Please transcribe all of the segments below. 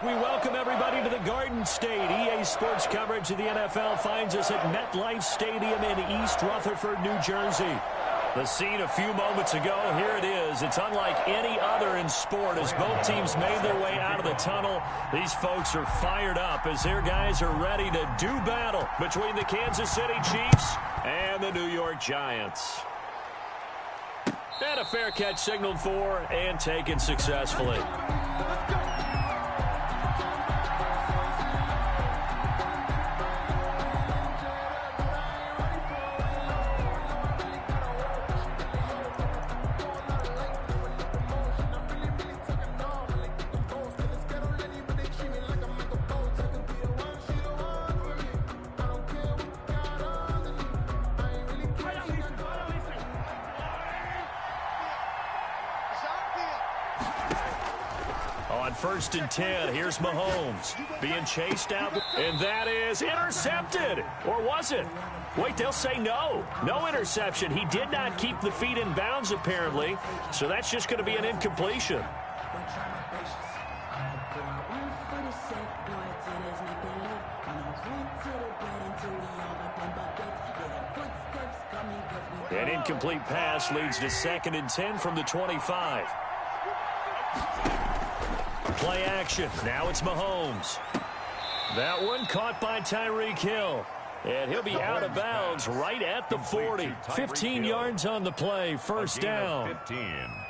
We welcome everybody to the Garden State. EA Sports coverage of the NFL finds us at MetLife Stadium in East Rutherford, New Jersey. The scene a few moments ago, here it is. It's unlike any other in sport as both teams made their way out of the tunnel. These folks are fired up as their guys are ready to do battle between the Kansas City Chiefs and the New York Giants. And a fair catch signaled for and taken successfully. On 1st and 10, here's Mahomes being chased out, and that is intercepted. Or was it? Wait, they'll say no. No interception. He did not keep the feet in bounds, apparently, so that's just going to be an incompletion. An incomplete pass leads to 2nd and 10 from the 25. Play action. Now it's Mahomes. That one caught by Tyreek Hill. And he'll be out of bounds right at the 40. 15 yards on the play. First down.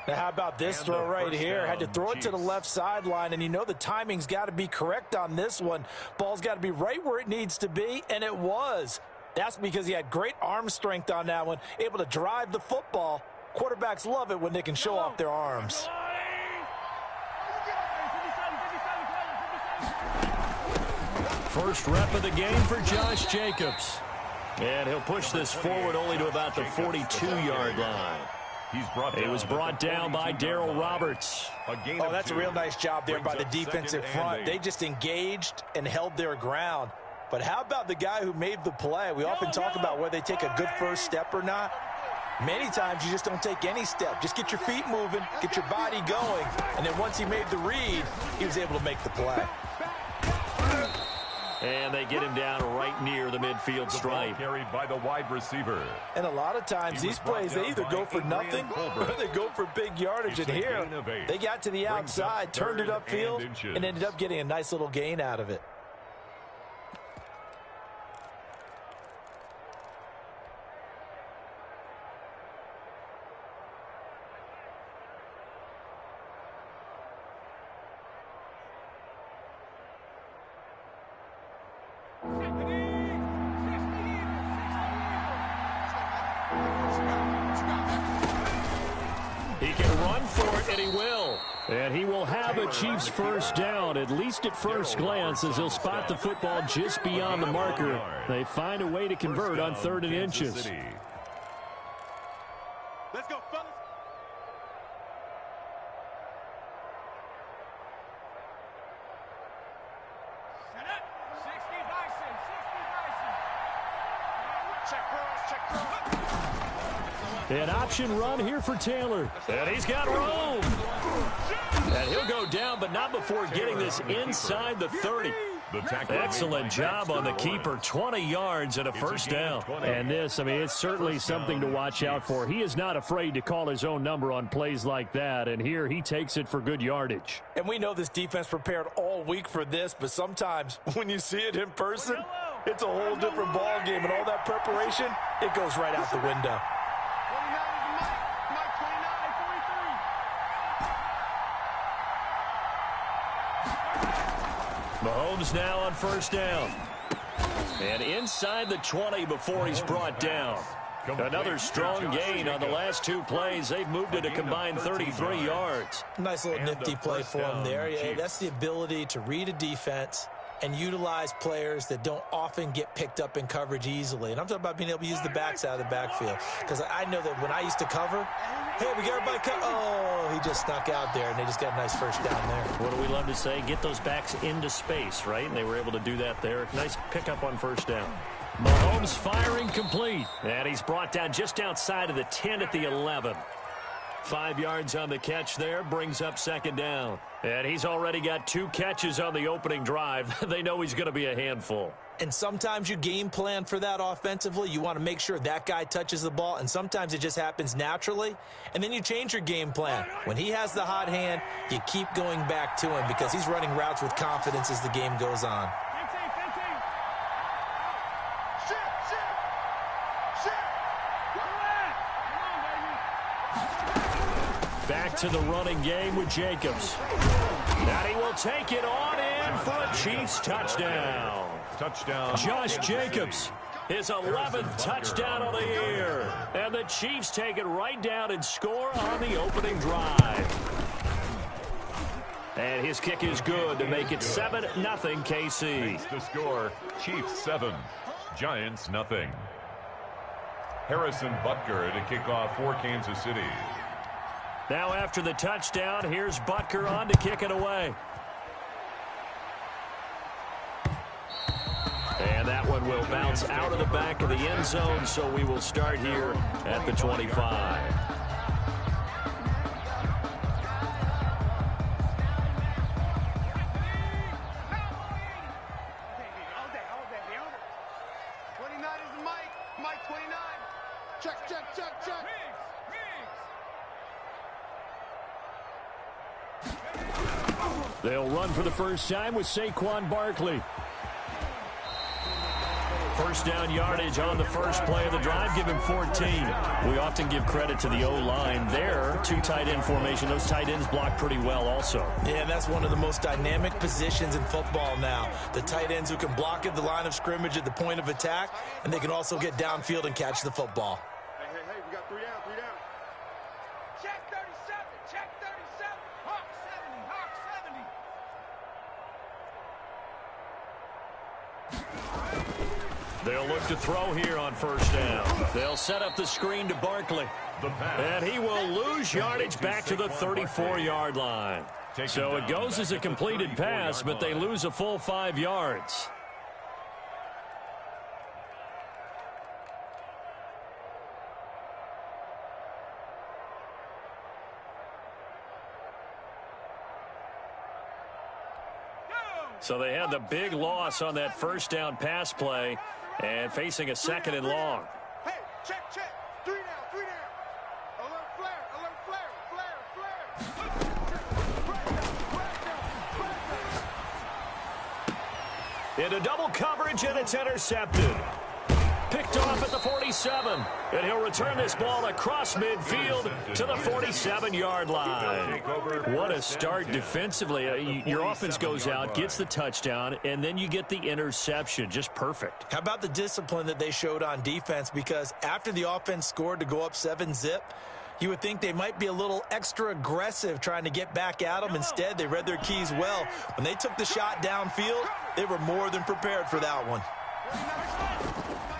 Now how about this throw right here? Had to throw it to the left sideline, and you know the timing's got to be correct on this one. Ball's got to be right where it needs to be, and it was. That's because he had great arm strength on that one, able to drive the football. Quarterbacks love it when they can show off their arms. First rep of the game for Josh Jacobs. And he'll push this forward only to about the 42-yard line. It was brought down by Darryl Roberts. Oh, that's a real nice job there by the defensive front. They just engaged and held their ground. But how about the guy who made the play? We often talk about whether they take a good first step or not. Many times you just don't take any step. Just get your feet moving, get your body going. And then once he made the read, he was able to make the play. And they get him down right near the midfield stripe. Carried by the wide receiver. And a lot of times these plays, they either go for nothing or they go for big yardage. And here, they got to the outside, turned it upfield, and ended up getting a nice little gain out of it. He can run for it, and he will. And he will have a Chiefs first down, at least at first glance, as he'll spot the football just beyond the marker. They find a way to convert on 3rd and inches. Let's go, fellas. Set up. 60 Bison. 60 Bison. Check cross. Check cross. An option run here for Taylor. And he's got room. And he'll go down, but not before getting this inside the 30. Excellent job on the keeper. 20 yards and a first down. And this, I mean, it's certainly something to watch out for. He is not afraid to call his own number on plays like that. And here he takes it for good yardage. And we know this defense prepared all week for this, but sometimes when you see it in person, it's a whole different ball game. And all that preparation, it goes right out the window. Mahomes now on first down. And inside the 20 before he's brought down. Another strong gain on the last 2 plays. They've moved it a combined 33 yards. Nice little nifty play for him there. Yeah, that's the ability to read a defense and utilize players that don't often get picked up in coverage easily. And I'm talking about being able to use the backs out of the backfield. Because I know that when I used to cover, hey, we got everybody cover. Oh, he just snuck out there, and they just got a nice first down there. What do we love to say? Get those backs into space, right? And they were able to do that there. Nice pickup on first down. Mahomes firing complete. And he's brought down just outside of the 10 at the 11. 5 yards on the catch there, brings up second down. And he's already got 2 catches on the opening drive. They know he's going to be a handful. And sometimes you game plan for that offensively. You want to make sure that guy touches the ball, and sometimes it just happens naturally. And then you change your game plan. When he has the hot hand, you keep going back to him because he's running routes with confidence as the game goes on. Back to the running game with Jacobs. And he will take it on in for a Chiefs touchdown. Touchdown. Josh Jacobs, his 11th touchdown of the year. And the Chiefs take it right down and score on the opening drive. And his kick is good to make it 7-0 KC. Makes the score, Chiefs 7, Giants nothing. Harrison Butker to kick off for Kansas City. Now after the touchdown, here's Butker on to kick it away. And that one will bounce out of the back of the end zone, so we will start here at the 25. They'll run for the first time with Saquon Barkley. First down yardage on the first play of the drive. Give him 14. We often give credit to the O-line there. 2 tight end formation. Those tight ends block pretty well also. Yeah, that's one of the most dynamic positions in football now. The tight ends who can block at the line of scrimmage at the point of attack, and they can also get downfield and catch the football. Hey, we got 3 down. Check 37, check 37. Hawk 70, Hawk 70. They'll look to throw here on first down. They'll set up the screen to Barkley. And he will lose yardage back to the 34-yard line. So it goes as a completed pass, but they lose a full 5 yards. So they had the big loss on that first down pass play and facing a 2nd and long. Hey, check. 3 down. Alert flare. Into double coverage, and it's intercepted. Picked off at the 47. And he'll return this ball across midfield to the 47-yard line. What a start defensively. Your offense goes out, gets the touchdown, and then you get the interception. Just perfect. How about the discipline that they showed on defense? Because after the offense scored to go up 7-zip, you would think they might be a little extra aggressive trying to get back at them. Instead, they read their keys well. When they took the shot downfield, they were more than prepared for that one.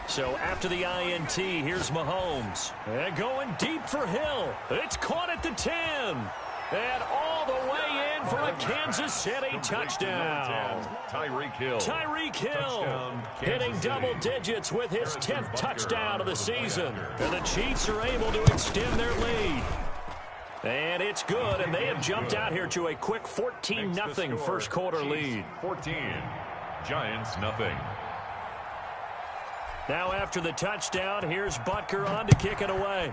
So after the INT, here's Mahomes. And going deep for Hill. It's caught at the 10. And all the way in for a Kansas City touchdown. Tyreek Hill. Touchdown, hitting double digits with his 10th touchdown of the season. And the Chiefs are able to extend their lead. And it's good, and they have jumped out here to a quick 14-0 first quarter lead. 14, Giants nothing. Now after the touchdown, here's Butker on to kick it away.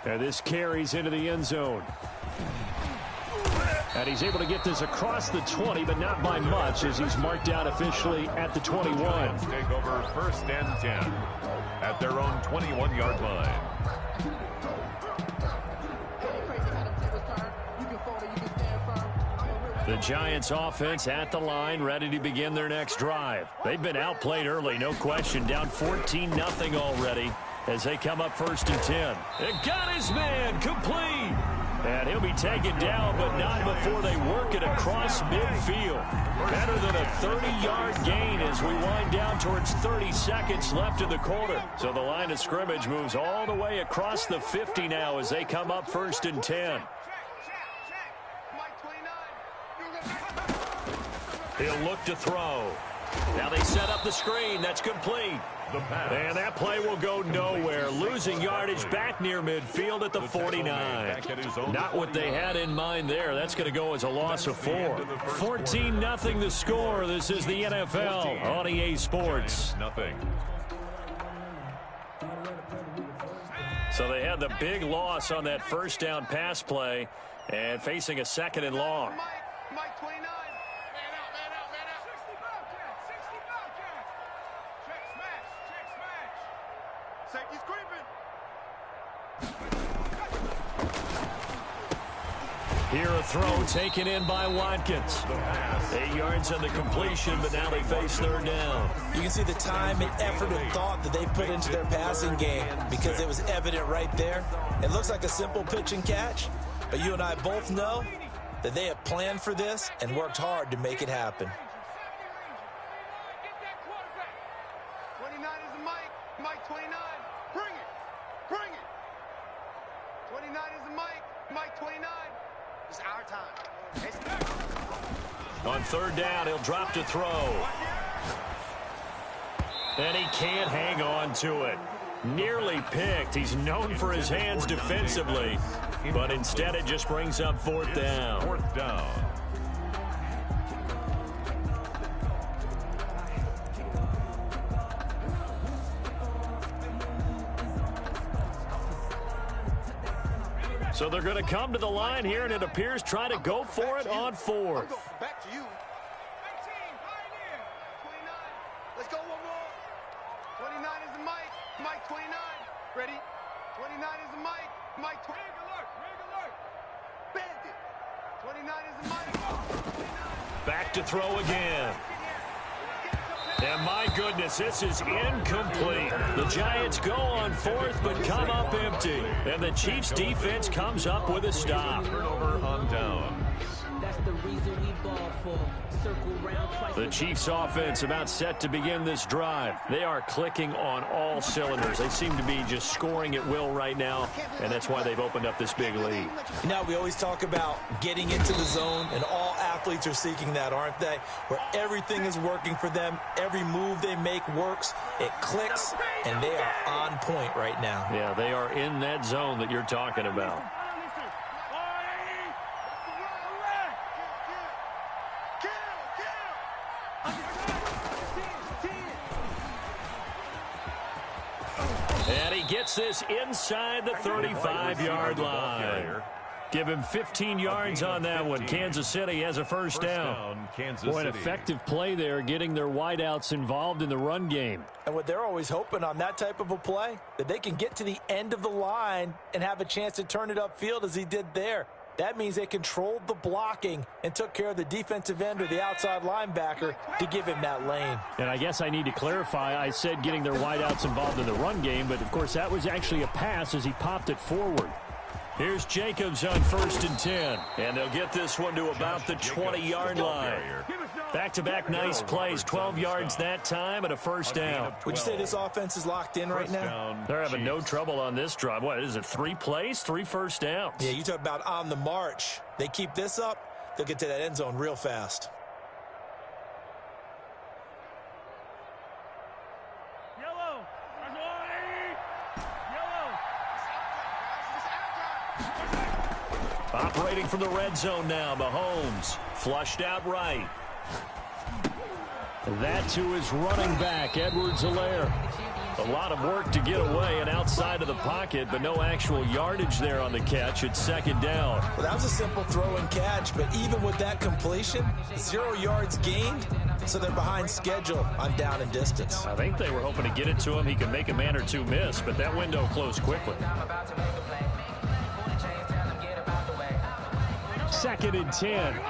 And this carries into the end zone. And he's able to get this across the 20, but not by much, as he's marked out officially at the 21. Giants take over 1st and 10 at their own 21-yard line. The Giants offense at the line, ready to begin their next drive. They've been outplayed early, no question, down 14-0 already as they come up 1st and 10. And got his man complete. And he'll be taken down, but not before they work it across midfield. Better than a 30-yard gain as we wind down towards 30 seconds left in the quarter. So the line of scrimmage moves all the way across the 50 now as they come up 1st and 10. He'll look to throw. Now they set up the screen. That's complete. And that play will go nowhere. Losing yardage back near midfield at the 49. Not what they had in mind there. That's going to go as a loss of 4. 14-0 the score. This is the NFL on EA Sports. So they had the big loss on that first down pass play and facing a 2nd and long. Mike 29. Man out, man out, man out. 65 count. Check smash, check smash. Safety's creeping. Here a throw taken in by Watkins. 8 yards on the completion, but now they face 3rd down. You can see the time and effort and thought that they put into their passing game because it was evident right there. It looks like a simple pitch and catch, but you and I both know that they have planned for this and worked hard to make it happen. 29 is the Mike. Mike 29. Bring it. Bring it. 29 is the Mike. Mike 29. It's our time. On 3rd down, he'll drop to throw. And he can't hang on to it. Nearly picked. He's known for his hands defensively, but instead it just brings up 4th down. 4th down. So they're going to come to the line here, and it appears try to go for it on 4th. Back to you. 19, pioneer. 29. Let's go one more. 29 is the Mike. Mike 29. Ready? 29 is the Mike. Mike 20. Rig alert. Rig alert. Bandit. 29 is the Mike. 29. Back to throw again. And my goodness, this is incomplete. The Giants go on 4th, but come up empty. And the Chiefs defense comes up with a stop. Turnover on down. That's the reason we ball for. Circle round twice. The Chiefs offense about set to begin this drive. They are clicking on all cylinders. They seem to be just scoring at will right now, and that's why they've opened up this big lead. You know, we always talk about getting into the zone, and all athletes are seeking that, aren't they? Where everything is working for them, every move they make works, it clicks, and they are on point right now. Yeah, they are in that zone that you're talking about. And he gets this inside the 35-yard line. Give him 15 yards on that one. Kansas City has a first down. Boy, an effective play there, getting their wideouts involved in the run game. And what they're always hoping on that type of a play, that they can get to the end of the line and have a chance to turn it upfield as he did there. That means they controlled the blocking and took care of the defensive end or the outside linebacker to give him that lane. And I guess I need to clarify, I said getting their wideouts involved in the run game, but of course that was actually a pass as he popped it forward. Here's Jacobs on 1st and 10. And they'll get this one to about the 20-yard line. Back-to-back nice plays, 12 yards that time and a first down. Would you say this offense is locked in right now? They're having no trouble on this drive. What is it, 3 plays, 3 first downs? Yeah, you talk about on the march. They keep this up, they'll get to that end zone real fast. Yellow. Operating from the red zone now, Mahomes. Flushed out right. That to his running back, Edwards-Helaire. A lot of work to get away and outside of the pocket, but no actual yardage there on the catch. It's 2nd down. Well, that was a simple throw and catch, but even with that completion, 0 yards gained, so they're behind schedule on down and distance. I think they were hoping to get it to him. He could make a man or two miss, but that window closed quickly. 2nd and 10.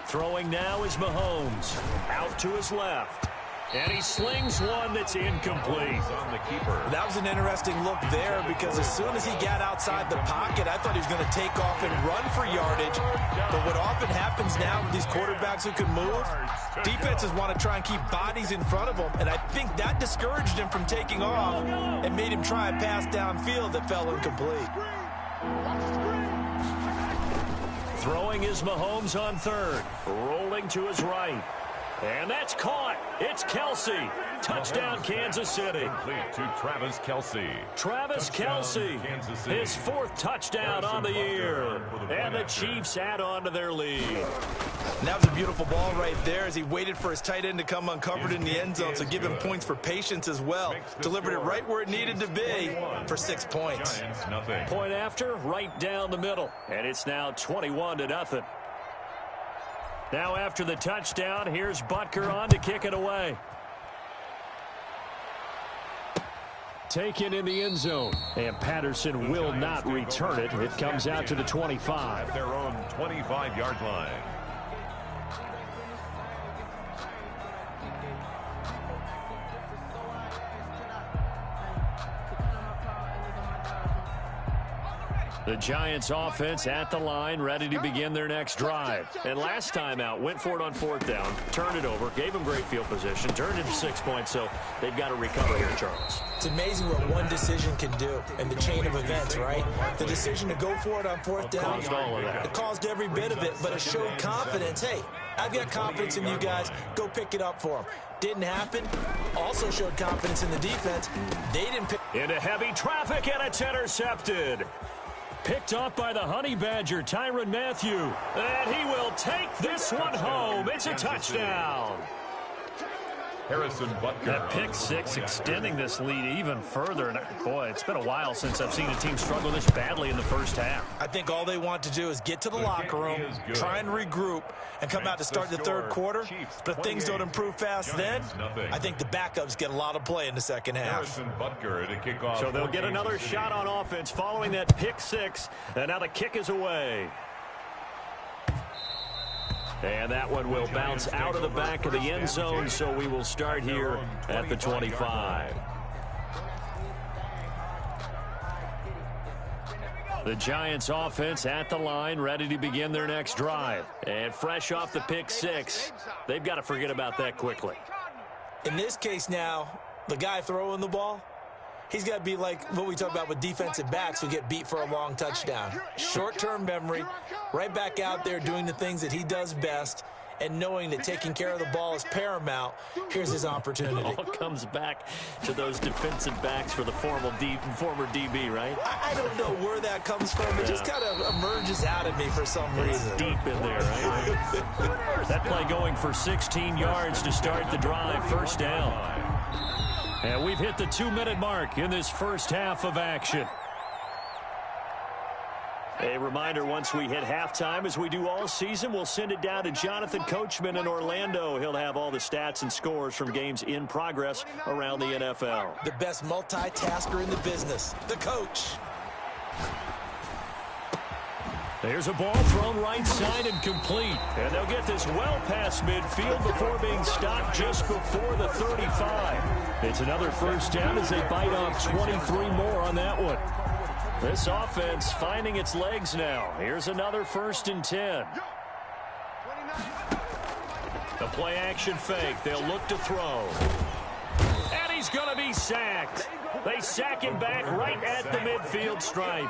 Throwing now is Mahomes. Out to his left. And he slings one that's incomplete. On the keeper. That was an interesting look there because as soon as he got outside the pocket, I thought he was going to take off and run for yardage. But what often happens now with these quarterbacks who can move, defenses want to try and keep bodies in front of them. And I think that discouraged him from taking off and made him try a pass downfield that fell incomplete. Watch the screen. Throwing is Mahomes on third. Rolling to his right. And that's caught. It's Kelce. Touchdown, Kansas City. Complete to Travis Kelce. Travis Kelce, his 4th touchdown on the year. And the Chiefs add on to their lead. And that was a beautiful ball right there as he waited for his tight end to come uncovered in the end zone, so give him points for patience as well. Delivered it right where it needed to be for 6 points. Point after, right down the middle. And it's now 21-0. Now after the touchdown, here's Butker on to kick it away. Taken in the end zone, and Patterson will not return it. It comes out to the 25. Their own 25-yard line. The Giants offense at the line, ready to begin their next drive. And last time out, went for it on 4th down, turned it over, gave them great field position, turned it to 6 points, so they've got to recover here, Charles. It's amazing what one decision can do in the chain of events, right? The decision to go for it on 4th down, caused all of that. It caused every bit of it, but it showed confidence. Hey, I've got confidence in you guys. Go pick it up for them. Didn't happen. Also showed confidence in the defense. They didn't pick. Into heavy traffic, and it's intercepted. Picked off by the Honey Badger, Tyrann Mathieu. And he will take this one home. It's a touchdown. Harrison Butker. That pick 6 extending this lead even further. And boy, it's been a while since I've seen a team struggle this badly in the first half. I think all they want to do is get to the locker room, try and regroup, and come out to start the third quarter. But if things don't improve fast then, I think the backups get a lot of play in the second half. Harrison Butker to kick off. So they'll get another shot on offense following that pick 6. And now the kick is away. And that one will bounce out of the back of the end zone, so we will start here at the 25. The Giants offense at the line, ready to begin their next drive. And fresh off the pick 6, they've got to forget about that quickly. In this case now, the guy throwing the ball, he's got to be like what we talk about with defensive backs who get beat for a long touchdown. Short-term memory, right back out there doing the things that he does best, and knowing that taking care of the ball is paramount. Here's his opportunity. It all comes back to those defensive backs for the former DB, right? I don't know where that comes from. It just kind of emerges out of me for some reason. It's deep in there, right? That play going for 16 yards to start the drive. First down. And we've hit the 2-minute mark in this first half of action. A reminder, once we hit halftime, as we do all season, we'll send it down to Jonathan Coachman in Orlando. He'll have all the stats and scores from games in progress around the NFL. The best multitasker in the business, the coach. There's a ball thrown right side and complete. And they'll get this well past midfield before being stopped just before the 35. It's another first down as they bite off 23 more on that one. This offense finding its legs now. Here's another 1st and 10. The play action fake. They'll look to throw. And he's going to be sacked. They sack him back right at the midfield stripe.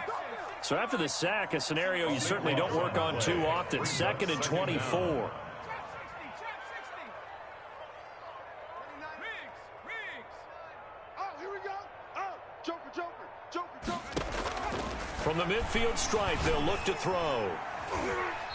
So after the sack, a scenario you certainly don't work on too often. 2nd and 24. From the midfield stripe, they'll look to throw.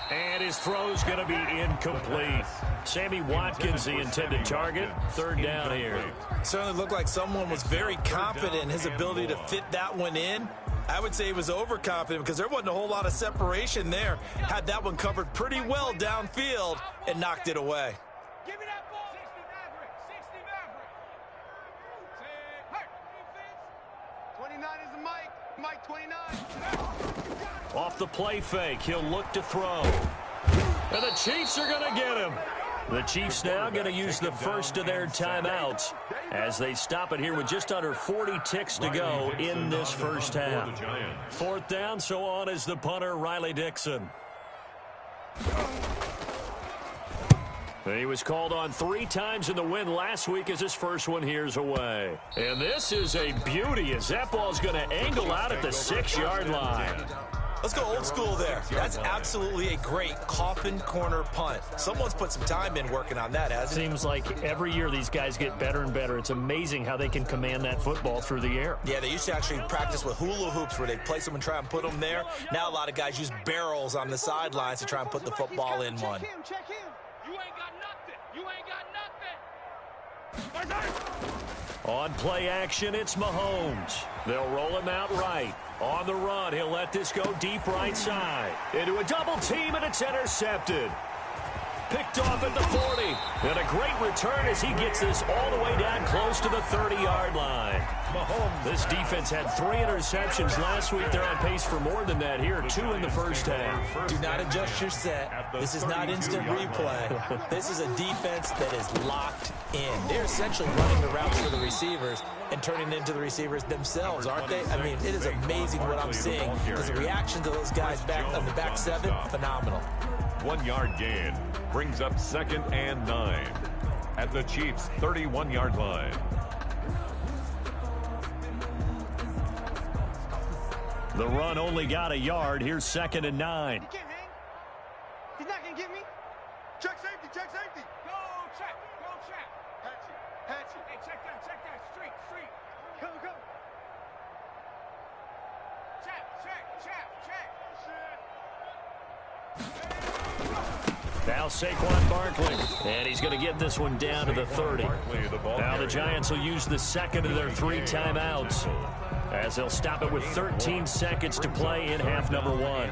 And his throw's going to be incomplete. Sammy Watkins, the intended target. 3rd down here. Certainly looked like someone was very confident in his ability to fit that one in. I would say he was overconfident because there wasn't a whole lot of separation there. Had that one covered pretty well downfield and knocked it away. Give me that ball. 60 Maverick. 29 is the Mike. Mike 29. Off the play fake, he'll look to throw. And the Chiefs are going to get him. The Chiefs now going to use the first of their timeouts as they stop it here with just under 40 ticks to go in this first half. 4th down, so on is the punter, Riley Dixon. He was called on 3 times in the win last week as his first one here's away. And this is a beauty as that ball's going to angle out at the 6-yard line. Let's go old school there. That's absolutely a great coffin corner punt. Someone's put some time in working on that, hasn't it? Seems like every year these guys get better and better. It's amazing how they can command that football through the air. Yeah, they used to actually practice with hula hoops where they'd place them and try and put them there. Now a lot of guys use barrels on the sidelines to try and put the football in one. Check him. You ain't got nothing. You ain't got nothing. On play action, it's Mahomes. They'll roll him out right. On the run, he'll let this go deep right side. Into a double team, and it's intercepted. Picked off at the 40. And a great return as he gets this all the way down close to the 30-yard line. Mahomes. This defense had 3 interceptions last week. They're on pace for more than that here. 2 in the first half. Do not adjust your set. This is not instant replay. This is a defense that is locked in. They're essentially running the routes for the receivers and turning into the receivers themselves, aren't they? I mean, it is amazing what I'm seeing because the reaction to those guys back on the back 7, phenomenal. 1-yard gain brings up 2nd and 9 at the Chiefs' 31-yard line. The run only got a yard. Here's 2nd and 9. He can't hang. He's not going to get me. Check safety. Check safety. Go check. Go check. Hatchet. Hatchet. Hey, check that. Check that. Street. Street. Come. Check. Now Saquon Barkley, and he's going to get this one down to the 30. Now the Giants will use the second of their 3 timeouts as they'll stop it with 13 seconds to play in half number 1.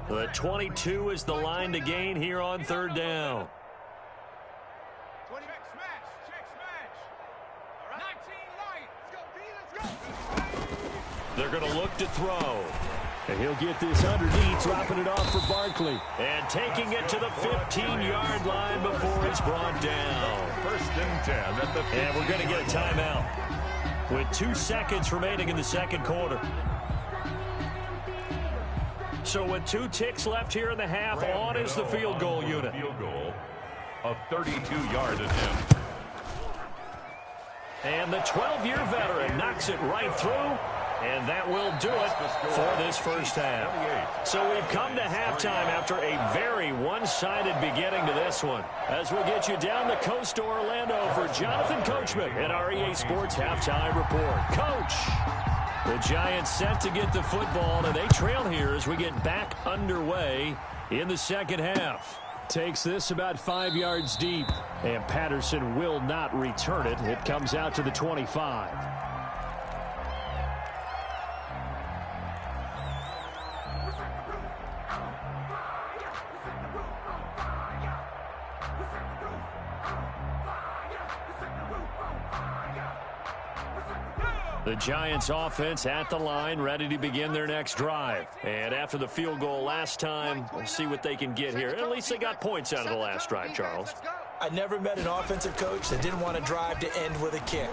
The 22 is the line to gain here on 3rd down. They're going to look to throw. And he'll get this underneath, dropping it off for Barkley. And taking it to the 15-yard line before it's brought down. 1st and 10 at the 15. And we're going to get a timeout with 2 seconds remaining in the second quarter. So with 2 ticks left here in the half, on is the field goal unit. Field goal, a 32-yard attempt. And the 12-year veteran knocks it right through. And that will do it for this first half. So we've come to halftime after a very one-sided beginning to this one. As we'll get you down the coast to Orlando for Jonathan Coachman at our EA Sports Halftime Report. Coach, the Giants set to get the football, and they trail here as we get back underway in the second half. Takes this about 5 yards deep, and Patterson will not return it. It comes out to the 25. The Giants offense at the line, ready to begin their next drive. And after the field goal last time, we'll see what they can get here. At least they got points out of the last drive, Charles. I never met an offensive coach that didn't want to drive to end with a kick.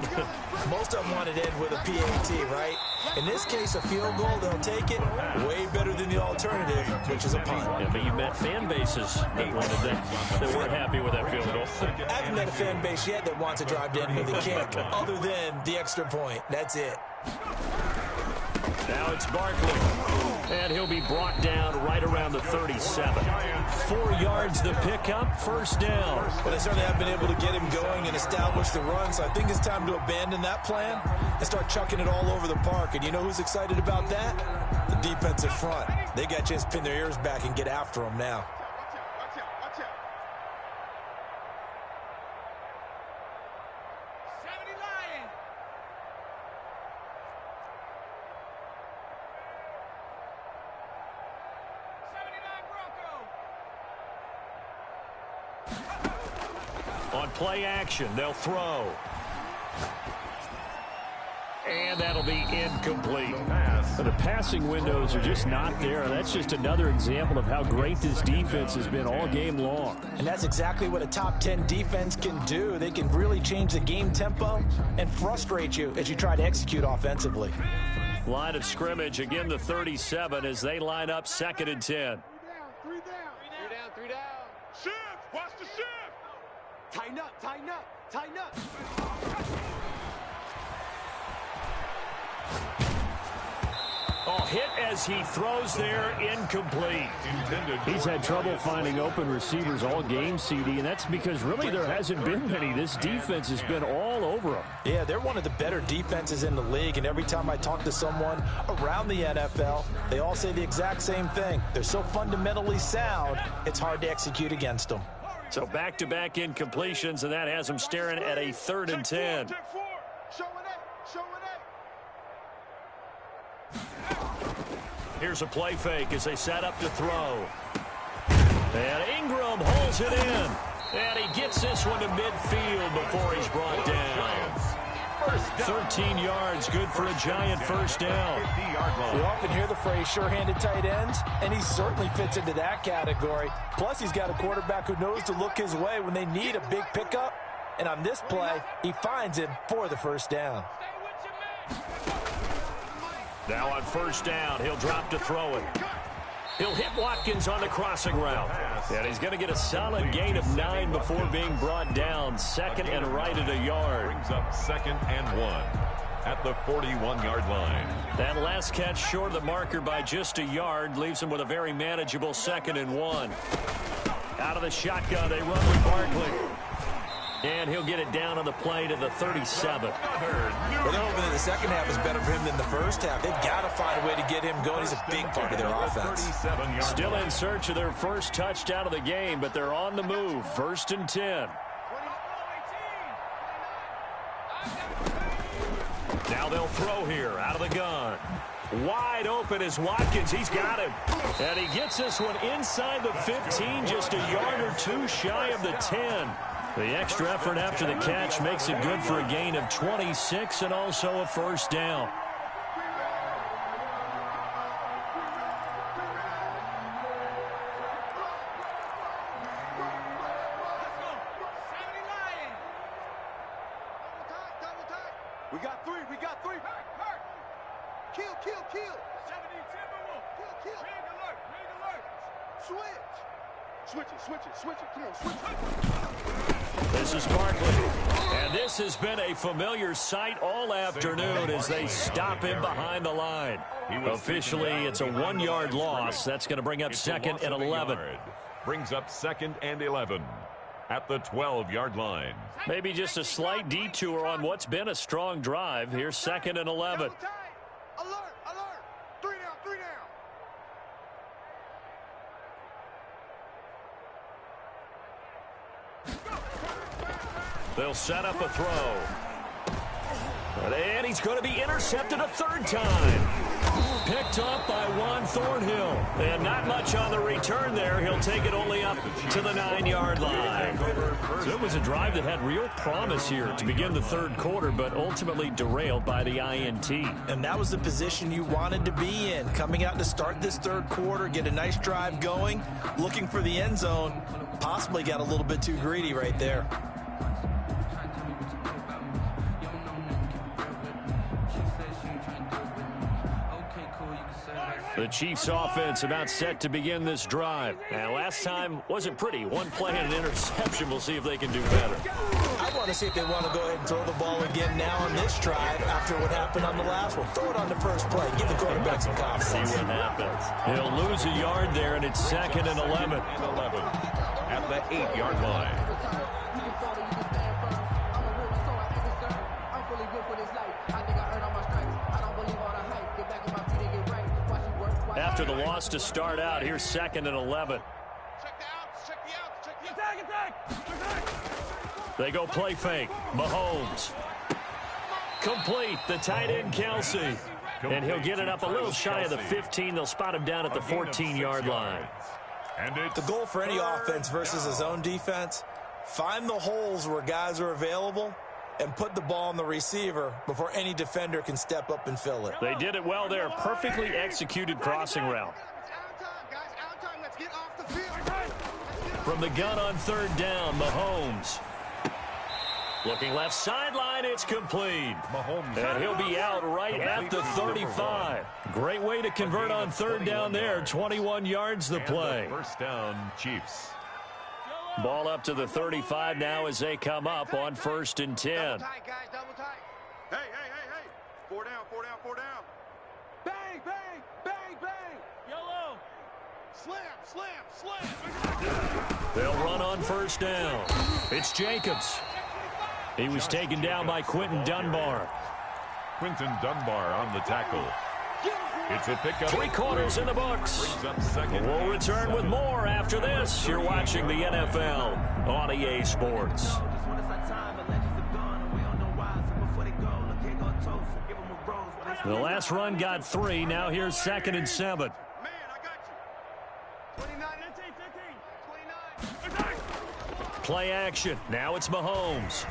Most of them wanted to end with a PAT, right? In this case, a field goal, they'll take it way better than the alternative, which is a punt. Yeah, but you've met fan bases that wanted that weren't happy with that field goal. I haven't met a fan base yet that wants to drive to end with a kick, other than the extra point. That's it. Now it's Barkley, and he'll be brought down right around the 37. 4 yards the pickup, first down. Well, they certainly have been able to get him going and establish the run, so I think it's time to abandon that plan and start chucking it all over the park. And you know who's excited about that? The defensive front. They got a chance to pin their ears back and get after him now. On play action, they'll throw. And that'll be incomplete. The passing windows are just not there. That's just another example of how great this defense has been all game long. And that's exactly what a top 10 defense can do. They can really change the game tempo and frustrate you as you try to execute offensively. Line of scrimmage, again the 37 as they line up 2nd and 10. Three down. Shift. Watch Tighten up, tighten up, tighten up. Oh, hit as he throws there, incomplete. He's had trouble finding open receivers all game, CD, and that's because really there hasn't been many. This defense has been all over them. Yeah, they're one of the better defenses in the league, and every time I talk to someone around the NFL, they all say the exact same thing. They're so fundamentally sound, it's hard to execute against them. So back-to-back incompletions, and that has them staring at a 3rd and 10. Here's a play fake as they set up to throw. And Ingram holds it in. And he gets this one to midfield before he's brought down. 13 yards, good for a Giant first down. We often hear the phrase sure-handed tight ends, and he certainly fits into that category. Plus, he's got a quarterback who knows to look his way when they need a big pickup. And on this play, he finds him for the first down. Now on first down, he'll drop to throw it. He'll hit Watkins on the crossing route. And he's going to get a solid gain of 9 before being brought down. 2nd and right at a yard. Brings up 2nd and 1 at the 41-yard line. That last catch short of the marker by just a yard leaves him with a very manageable 2nd and 1. Out of the shotgun, they run with Barkley. And he'll get it down on the play to the 37. Well, they're hoping that the second half is better for him than the first half. They've got to find a way to get him going. He's a big part of their offense. Still in search of their first touchdown of the game, but they're on the move. 1st and 10. Now they'll throw here out of the gun. Wide open is Watkins. He's got him. And he gets this one inside the 15, just a yard or 2 shy of the 10. The extra effort after the catch makes it good for a gain of 26 and also a first down. We got 3, we got 3. Kill. 70 kill. Ring alert. Switch it. Come on, switch it. This is Barkley. And this has been a familiar sight all afternoon as they stop him behind the line. Officially, it's a 1-yard loss. That's going to bring up 2nd and 11. Brings up 2nd and 11 at the 12-yard line. Maybe just a slight detour on what's been a strong drive. Here's 2nd and 11. Alert. 3 down. They'll set up a throw. And he's going to be intercepted a 3rd time. Picked up by Juan Thornhill. And not much on the return there. He'll take it only up to the 9-yard line. So it was a drive that had real promise here to begin the 3rd quarter, but ultimately derailed by the INT. And that was the position you wanted to be in. Coming out to start this 3rd quarter, get a nice drive going, looking for the end zone. Possibly got a little bit too greedy right there. The Chiefs offense about set to begin this drive. And last time wasn't pretty. 1 play and an interception. We'll see if they can do better. I want to see if they want to go ahead and throw the ball again now on this drive after what happened on the last one. Throw it on the first play. Give the quarterback some confidence. See what happens. He'll lose a yard there, and it's 2nd and 11. At the 8-yard line. After the loss to start out, here's 2nd and 11. Check the outs. Attack. They go play fake. Mahomes. Complete. The tight end, Kelsey. And he'll get it up a little shy of the 15. They'll spot him down at the 14-yard line. And it's the goal for any offense versus a zone defense, find the holes where guys are available and put the ball on the receiver before any defender can step up and fill it. They did it well there. Perfectly executed crossing route. From the gun on 3rd down, Mahomes. Looking left sideline, it's complete. Mahomes. And he'll be out right at the 35. Great way to convert on 3rd down there. 21 yards the play. First down, Chiefs. Ball up to the 35 now as they come up on 1st and 10. Double tight, guys, double tight. Hey. 4 down. Bang, bang, bang, bang. Yellow. Slam. They'll run on 1st down. It's Jacobs. He was taken down by Quinton Dunbar. Quinton Dunbar on the tackle. It's a pickup. 3 quarters in the books. We'll return with more after this. You're watching the NFL on EA Sports. The last run got 3. Now here's 2nd and 7. Man, I got you. 29, 15, 29. Play action. Now it's Mahomes.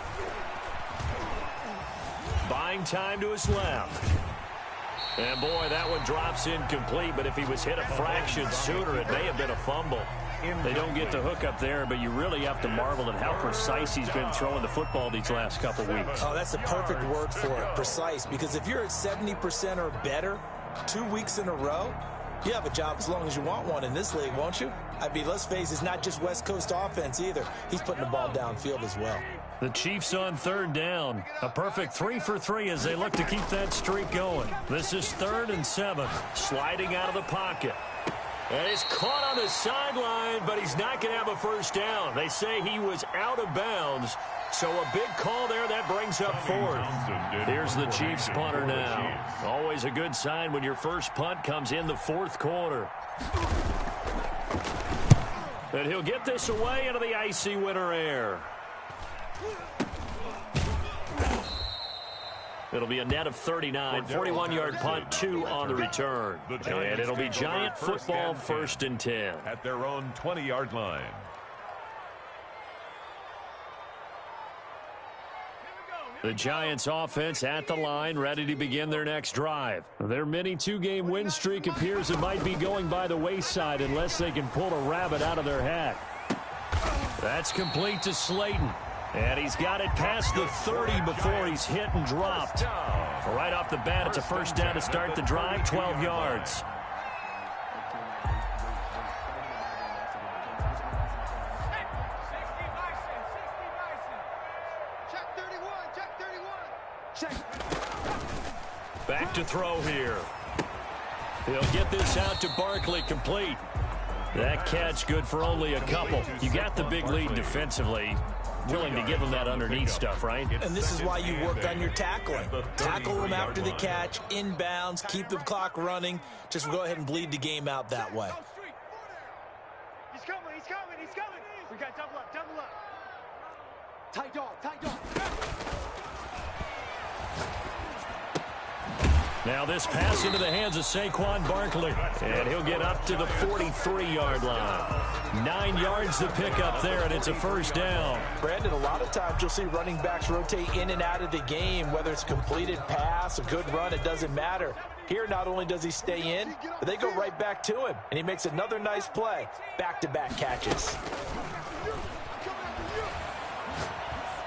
Buying time to his left. And boy, that one drops incomplete, but if he was hit a fraction sooner, it may have been a fumble. They don't get the hook up there, but you really have to marvel at how precise he's been throwing the football these last couple weeks. Oh, that's the perfect word for it, precise, because if you're at 70% or better 2 weeks in a row, you have a job as long as you want one in this league, won't you? I mean, let's face it, it's not just West Coast offense either. He's putting the ball downfield as well. The Chiefs on 3rd down. A perfect 3 for 3 as they look to keep that streak going. This is 3rd and 7. Sliding out of the pocket. And he's caught on the sideline, but he's not going to have a 1st down. They say he was out of bounds. So a big call there that brings up 4th. Here's the Chiefs punter now. Always a good sign when your first punt comes in the 4th quarter. And he'll get this away into the icy winter air. It'll be a net of 39, 41-yard punt, 2 on the return. And it'll be Giant football 1st and 10. At their own 20-yard line. The Giants offense at the line, ready to begin their next drive. Their mini 2-game win streak appears it might be going by the wayside unless they can pull a rabbit out of their hat. That's complete to Slayton. And he's got it past the 30 before he's hit and dropped. Right off the bat, it's a 1st down to start the drive, 12 yards. Back to throw here. He'll get this out to Barkley, complete. That catch good for only a couple. You got the big lead defensively. Willing to give him that underneath stuff, right? And this is why you work on your tackling. Tackle him after the catch, inbounds, keep the clock running. Just go ahead and bleed the game out that way. He's coming. We got double up. Tight dog. Now this pass into the hands of Saquon Barkley. And he'll get up to the 43-yard line. 9 yards to pick up there, and it's a 1st down. Brandon, a lot of times you'll see running backs rotate in and out of the game, whether it's a completed pass, a good run, it doesn't matter. Here, not only does he stay in, but they go right back to him, and he makes another nice play. Back-to-back catches.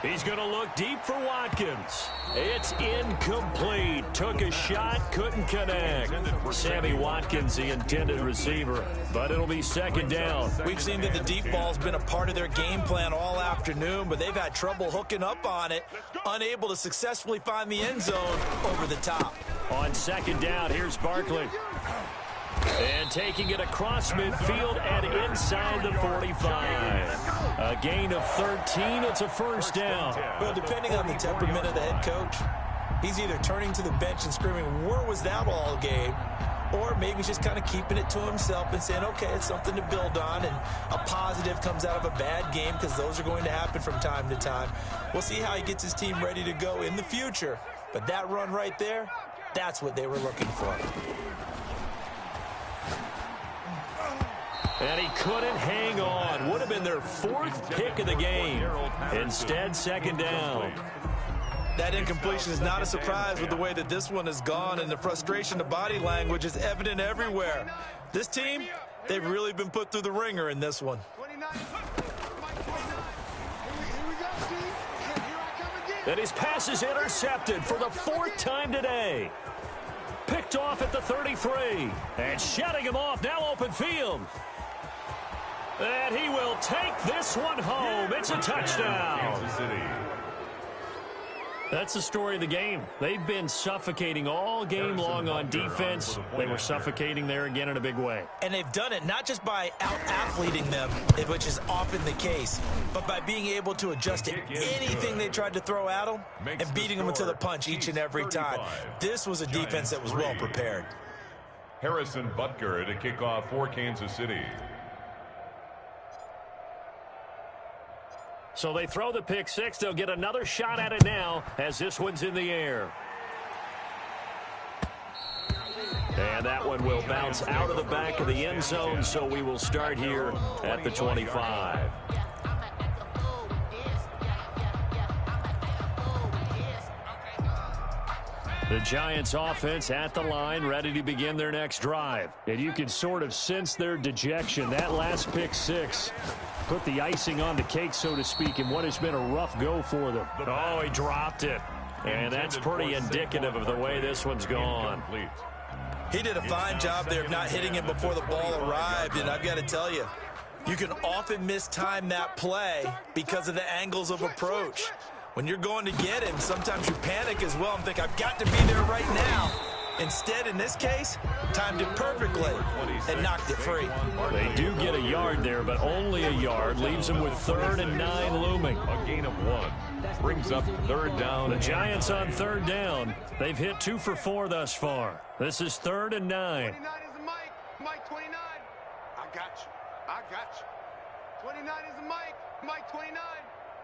He's going to look deep for Watkins. It's incomplete. Took a shot, couldn't connect. Sammy Watkins, the intended receiver, but it'll be 2nd down. We've seen that the deep ball's been a part of their game plan all afternoon, but they've had trouble hooking up on it, unable to successfully find the end zone over the top. On 2nd down, here's Barkley. And taking it across midfield and inside the 45. A gain of 13. It's a 1st down. Well, depending on the temperament of the head coach, he's either turning to the bench and screaming, where was that all game? Or maybe just kind of keeping it to himself and saying, okay, it's something to build on, and a positive comes out of a bad game, because those are going to happen from time to time. We'll see how he gets his team ready to go in the future. But that run right there, that's what they were looking for. And he couldn't hang on. Would have been their 4th pick of the game. Instead, 2nd down. That incompletion is not a surprise with the way that this one has gone, and the frustration of body language is evident everywhere. This team, they've really been put through the ringer in this one. 29. Here we go, Steve. Here I come again. And his pass is intercepted for the 4th time today. Picked off at the 33. And shutting him off, now open field. And he will take this one home. It's a touchdown. Kansas City. That's the story of the game. They've been suffocating all game long on defense. They were suffocating there again in a big way. And they've done it not just by out-athleting them, which is often the case, but by being able to adjust to anything they tried to throw at them and beating them into the punch each and every time. This was a defense that was well prepared. Harrison Butker to kick off for Kansas City. So they throw the pick six. They'll get another shot at it now as this one's in the air. And that one will bounce out of the back of the end zone, so we will start here at the 25. The Giants offense at the line, ready to begin their next drive. And you can sort of sense their dejection. That last pick six put the icing on the cake, so to speak, in what has been a rough go for them. Oh, he dropped it. And that's pretty indicative of the way this one's gone. He did a fine job there of not hitting him before the ball arrived, and I've got to tell you, you can often mistime that play because of the angles of approach. When you're going to get him, sometimes you panic as well and think, I've got to be there right now. Instead, in this case, timed it perfectly and knocked it free. They do get a yard there, but only a yard. Leaves them with 3rd and 9 looming. A gain of 1 brings up 3rd down. The Giants on 3rd down. They've hit 2 for 4 thus far. This is 3rd and 9. 29 is a Mike. Mike 29. I got you. I got you. 29 is a Mike. Mike 29.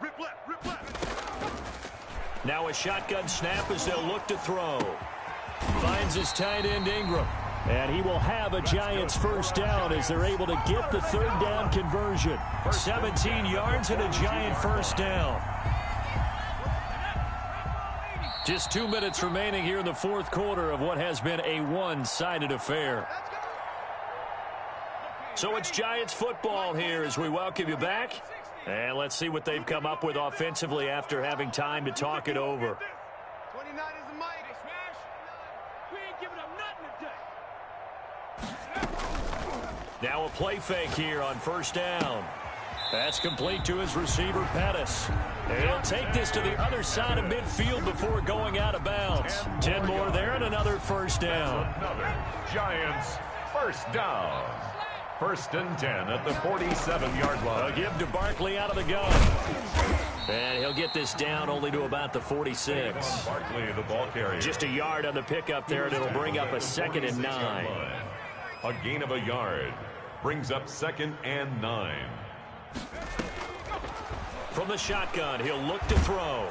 Rip left. Rip left. Now a shotgun snap as they'll look to throw. Finds his tight end Ingram. And he will have a Giants first down as they're able to get the 3rd down conversion. 17 yards and a Giant first down. Just 2 minutes remaining here in the 4th quarter of what has been a one-sided affair. So it's Giants football here as we welcome you back. And let's see what they've come up with offensively after having time to talk it over. 29 is a Mike. Smash. We ain't giving up nothing today. Now a play fake here on first down. That's complete to his receiver, Pettis. He'll take this to the other side of midfield before going out of bounds. 10 more there and another first down. Another Giants first down. 1st and 10 at the 47-yard line. A give to Barkley out of the gun. And he'll get this down only to about the 46. Barkley, the ball carrier. Just a yard on the pickup there, and it'll bring up a 2nd and 9. A gain of a yard brings up 2nd and 9. From the shotgun, he'll look to throw.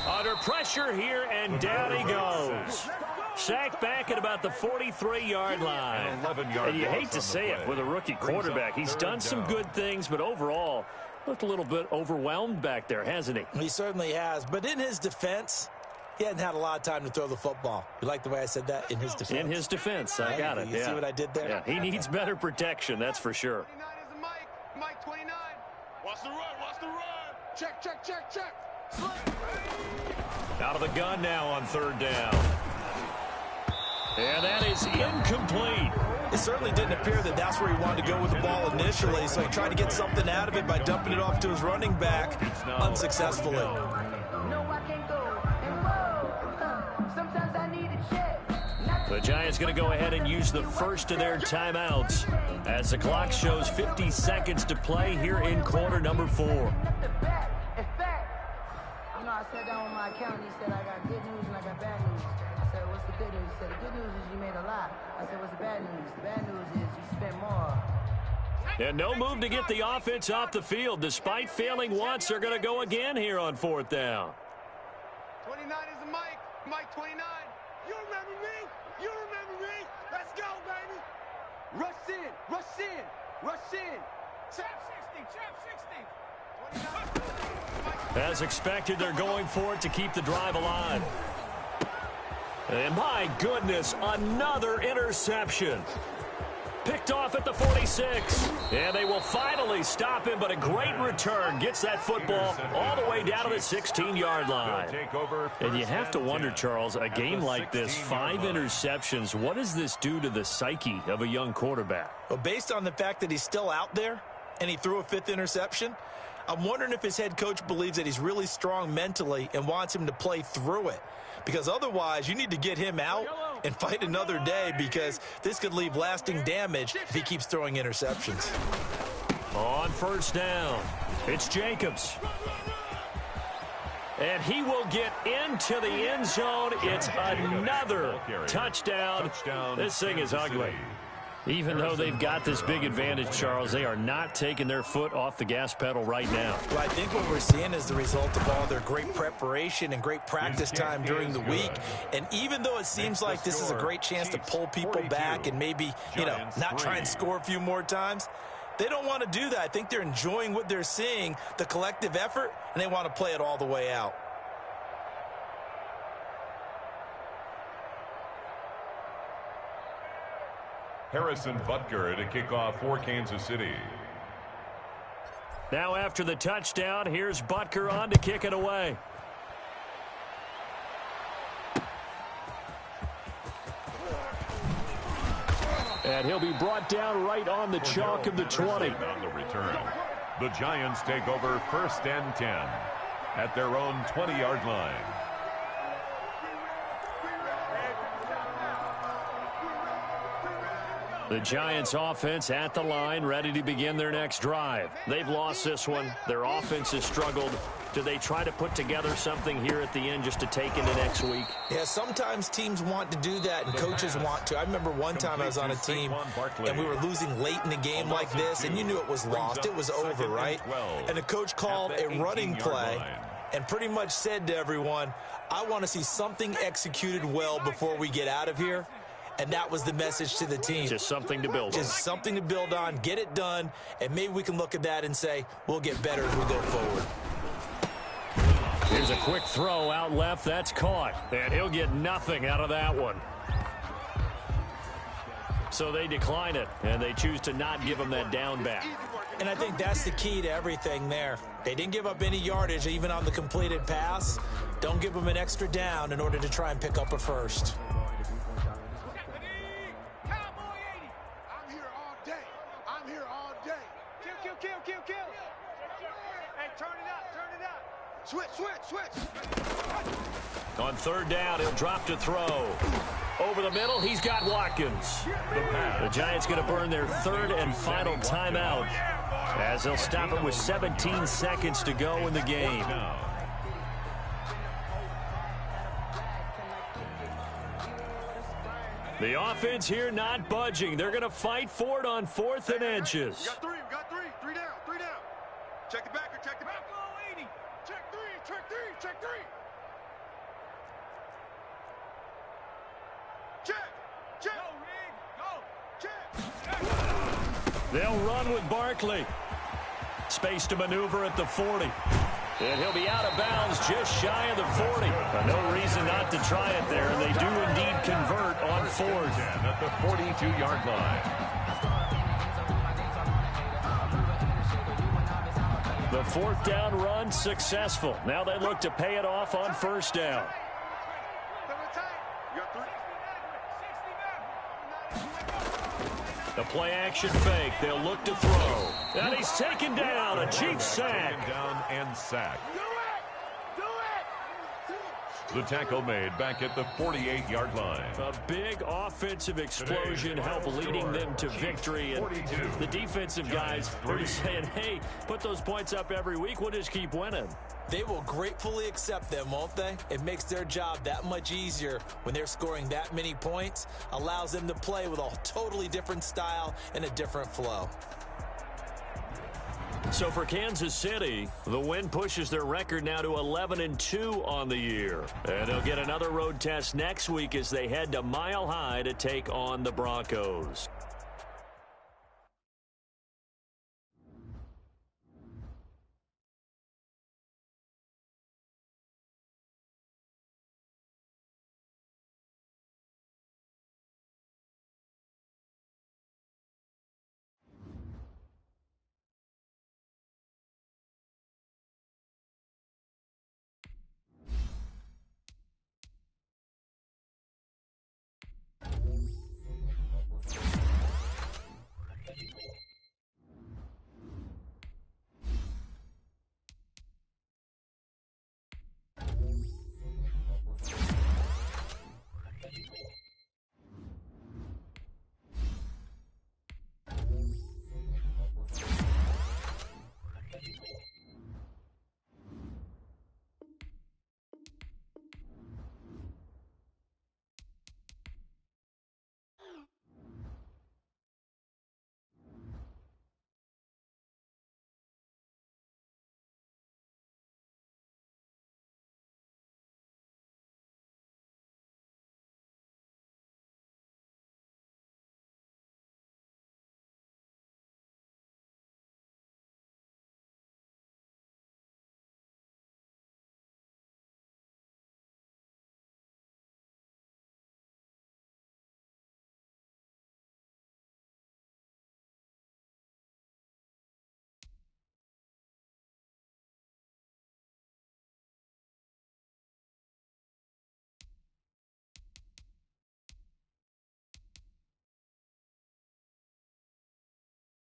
Under pressure here, and down he goes. Sacked back at about the 43-yard line. And you hate to say it with a rookie quarterback. He's done some good things, but overall, looked a little bit overwhelmed back there, hasn't he? He certainly has. But in his defense, he hadn't had a lot of time to throw the football. You like the way I said that? In his defense. In his defense. I got it. You see what I did there? Yeah, he needs better protection, that's for sure. 29 is a Mike. Mike 29. Watch the run. Watch the run. Check, check, check, check. Out of the gun now on 3rd down. And that is incomplete. It certainly didn't appear that that's where he wanted to go with the ball initially, so he tried to get something out of it by dumping it off to his running back unsuccessfully. The Giants going to go ahead and use the first of their timeouts as the clock shows 50 seconds to play here in quarter number 4. I sat down with my accountant. He said, I got good news and I got bad news. I said, what's the good news? He said, the good news is you made a lot. I said, what's the bad news? The bad news is you spent more. And no move to get the offense off the field. Despite failing once, they're going to go again here on 4th down. 29 is a Mike. Mike 29. You remember me? You remember me? Let's go, baby. Rush in. Rush in. Rush in. Chap 60. Chap 60. 29. As expected, they're going for it to keep the drive alive. And my goodness, another interception. Picked off at the 46. And they will finally stop him, but a great return gets that football all the way down to the 16-yard line. And you have to wonder, Charles, a game like this, 5 interceptions, what does this do to the psyche of a young quarterback? Well, based on the fact that he's still out there and he threw a 5th interception, I'm wondering if his head coach believes that he's really strong mentally and wants him to play through it. Because otherwise, you need to get him out and fight another day, because this could leave lasting damage if he keeps throwing interceptions. On first down, it's Jacobs. And he will get into the end zone. It's another touchdown. This thing is ugly. Even though they've got this big advantage, Charles, they are not taking their foot off the gas pedal right now. Well, I think what we're seeing is the result of all their great preparation and great practice time during the week. And even though it seems like this is a great chance to pull people back and maybe, not try and score a few more times, they don't want to do that. I think they're enjoying what they're seeing, the collective effort, and they want to play it all the way out. Harrison Butker to kick off for Kansas City. Now after the touchdown, here's Butker on to kick it away. And he'll be brought down right on the chalk of the 20. On the return, the Giants take over 1st and 10 at their own 20-yard line. The Giants offense at the line, ready to begin their next drive. They've lost this one. Their offense has struggled. Do they try to put together something here at the end just to take into next week? Yeah, sometimes teams want to do that and coaches want to. I remember one time I was on a team and we were losing late in a game like this, and you knew it was lost. It was over, right? And the coach called a running play and pretty much said to everyone, I want to see something executed well before we get out of here. And that was the message to the team. Just something to build on. Just something to build on, get it done, and maybe we can look at that and say, we'll get better as we go forward. Here's a quick throw out left. That's caught. And he'll get nothing out of that one. So they decline it, and they choose to not give him that down back. And I think that's the key to everything there. They didn't give up any yardage, even on the completed pass. Don't give them an extra down in order to try and pick up a first. Switch. On 3rd down, he'll drop to throw. Over the middle, he's got Watkins. The Giants going to burn their 3rd and final timeout as they'll stop it with 17 seconds to go in the game. The offense here not budging. They're going to fight for it on 4th and inches. We got three. Three down. Check the back. Check three. Check. They'll run with Barkley. Space to maneuver at the 40. And he'll be out of bounds just shy of the 40. No reason not to try it there, and they do indeed convert on 4th. At the 42-yard line. The 4th down run successful. Now they look to pay it off on 1st down. The play action fake. They'll look to throw. And he's taken down. A Chiefs sack. Down and sack. The tackle made back at the 48-yard line. A big offensive explosion helped leading them to victory. And the defensive guys are just saying, hey, put those points up every week. We'll just keep winning. They will gratefully accept them, won't they? It makes their job that much easier when they're scoring that many points. Allows them to play with a totally different style and a different flow. So for Kansas City, the win pushes their record now to 11-2 on the year. And they'll get another road test next week as they head to Mile High to take on the Broncos.